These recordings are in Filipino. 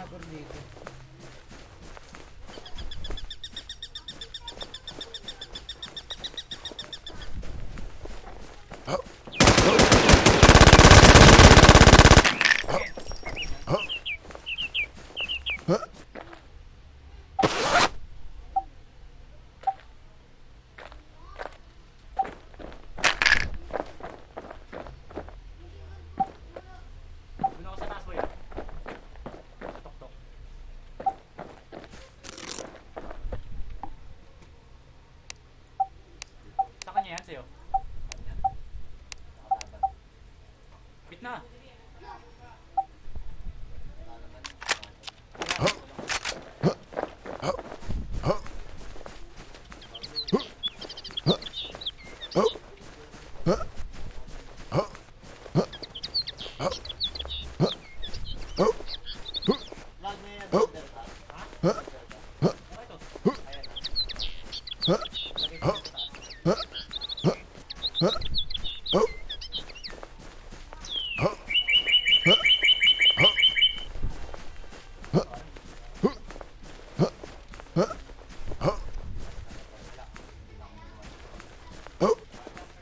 sniper dito. Doon ako sa taas, boy. Tok-tok. Sa kanya yan, sa'yo. Bit na. Lag na yan, Hunter ka. Okay to. Lagay ko sa taas.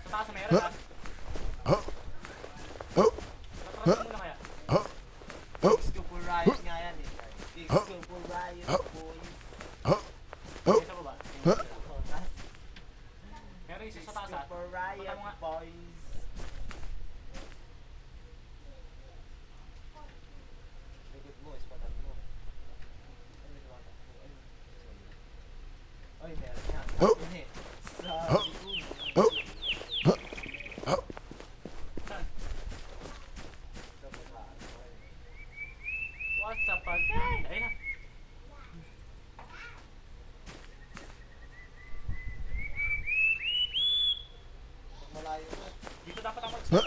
Sa taas na meron, ha? Patras muna kaya. Kicks ko for riot nga yan eh. Kicks ko for riot, boys. May sa baba. Oh, tas, Meron isa Kicks sa taas, ko ha? for riot, Patay mo nga. boys. Likod mo, ispatan mo. Ay, lumatakbo. Ay, sorry. Ay, meron yan. Sabi eh. Sabi ko. Saan? Sa baba, ano eh. What's up, pagay? Ayun na. Pag malayo mo. Dito dapat ako mag-stop.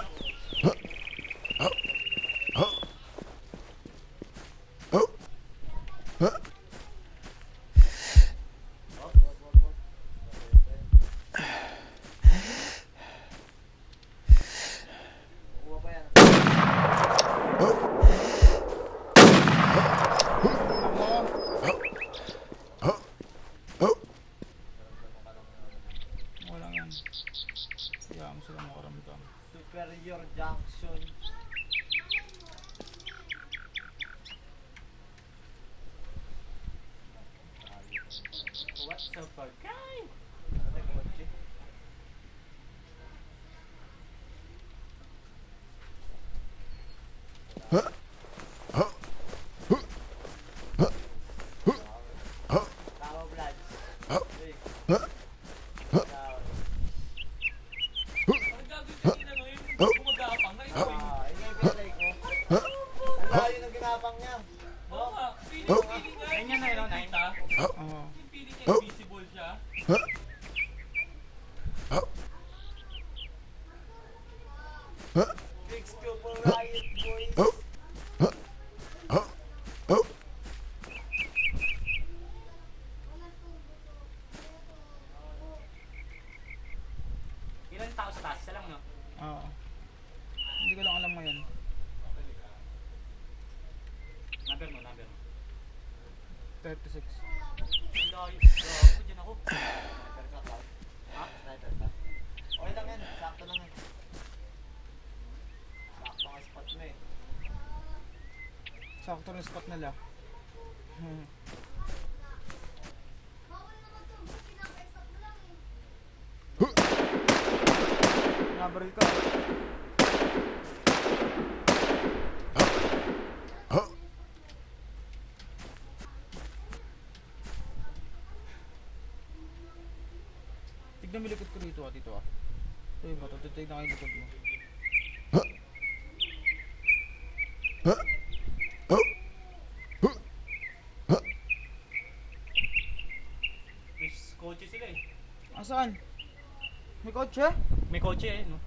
Wag, wag, wag, wag. Kuha pa yan. Wala yan. Kaya mo sila makaramdam. Superior Junction. What's up, pagay? Ano tayo kotse? Tama, Vlad. Hey. Tama. Ang gagawin kanina, no? Yung gumagapang na ito, eh. Yun nga yung pinatay ko. Ang layo ng ginapang niya. Oo nga, feeling niya. Ganyan na yun, nakita? Oo. Yung feeling niya invisible siya. Kicks ko for riot, boys. Ilan tao sa taas? Isa lang, no? Oo. Hindi ko lang alam ngayon. Number mo, number mo. 36. Ang layo. Grabe, dyan ako. Sniper ka, Cloud. Ha? Sniper ka. Okay lang yan. Sakto lang yan. Sakto ang spot mo eh. Sakto rin spot nila. Nabaril ka. Tignan mo likod ko dito, dito ah. Ito yung bato, tignan ko yung likod mo. May kotse sila, eh. Asaan? May kotse? May kotse, eh, no?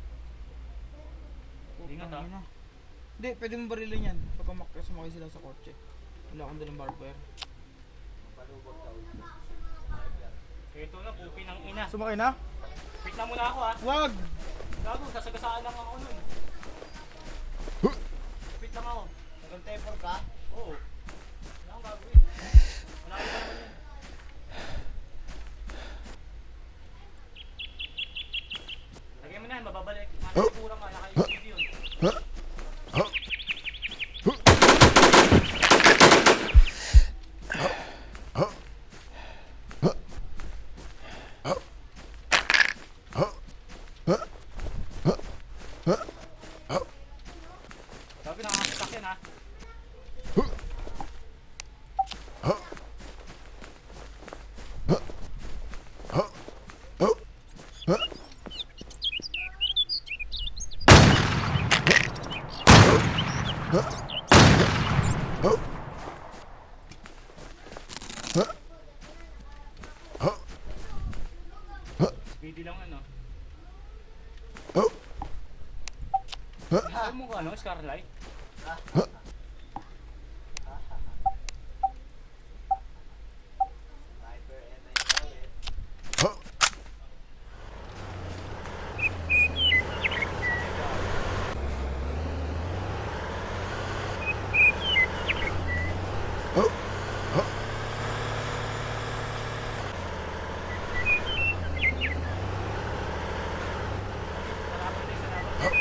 Ingat, ah. Tangina. Hindi, pwede mo barilin yan. Pag sumakay sila sa kotse. Wala akong dalang barbwire. Palubog daw. Ito na, pupi ng ina. Sumakay na? Wait na muna ako, ha? Wag! Gago, sasagasaan lang ako nun. Wait lang ako. Nag-temper ka? Oo. akong gagawin. Wala akong naman yun. Lagyan mo na yan, mababalik. Kurang nga, naka-UCD yun. Sabi nakakasak yan ha. Speedy lang ano. Alam mo kung ano, Scarlight? Sniper and I know it. Sarapon din, sarapon.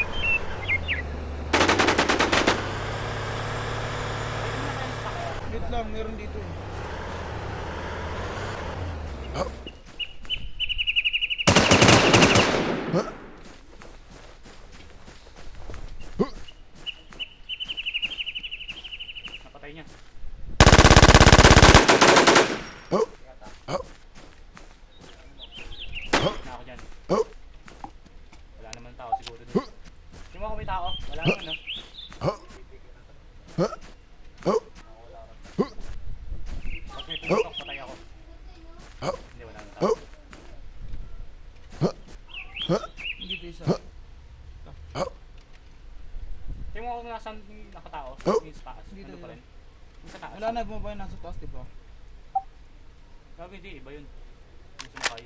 Wait lang, meron dito eh. Napatay niya. Na ako dyan. Wala naman tao siguro dun. Di mo ako may tao? Wala naman no? Pag may pumutok, patay ako. Hindi, wala naman tao. Dito isa. Di mo ako nasan yung nakatao? Yung sa taas? Dito, Ano pa rin? Yung sa taas? Wala na, bumaba yun nasa taas, diba? Gabi, hindi. Iba yun. Yung sumakay.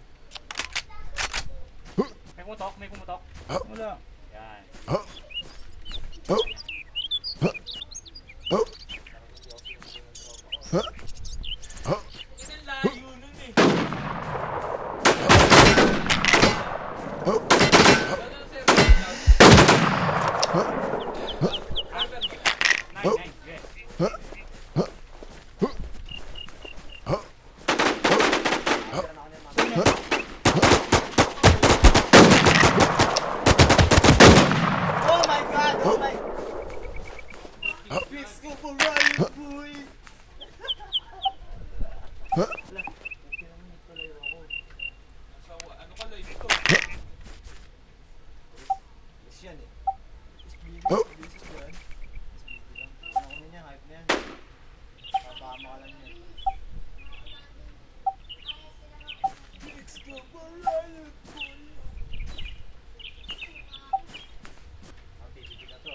May pumutok, may pumutok. Wala. Yan. Nice, nice. Yes. Oh my god! Oh my... Let's go for Riot, boys! Wala. Okay naman, nagpalayo ako. Ano ka live ito? Yes yan eh. Business ko yan. SBD lang. Ano ko niya, hype na yan. Papama ka lang yan. Let's go for Riot, boys! Ang PPT na to.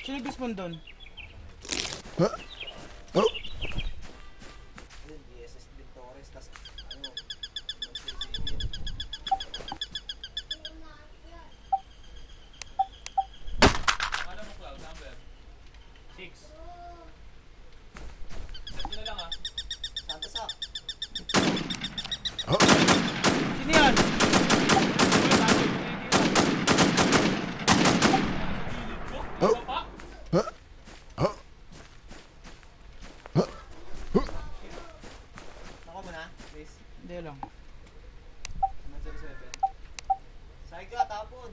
Sino yung basement doon? Yun, DSS din Torres, tas ano, mag-CCTV. Ano mo cloud number? 6. Ito na lang ah. Santa Sak. Sino yan? Ano pa? Nako mo na, please. Hindi lang. 107. Sakay ka, tapon.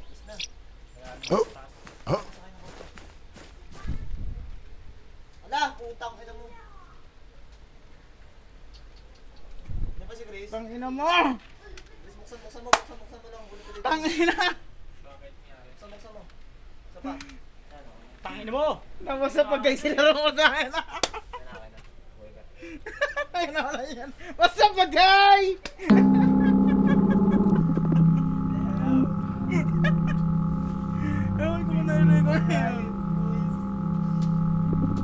Please na. Sakay na ko. Ala, putang ina mo. Ano ba si Grace? Tangina mo! Grace, buksan mo lang. Huli ko dito. Tangina! Bakit nangyari? Buksan mo. Isa pa. Yan o. Tangin mo! Nabasa pag guys sila rin ko sa akin. Yan na. Buhay ka. Ay, nawala yan. What's up, bagay? Ewan ko na yun.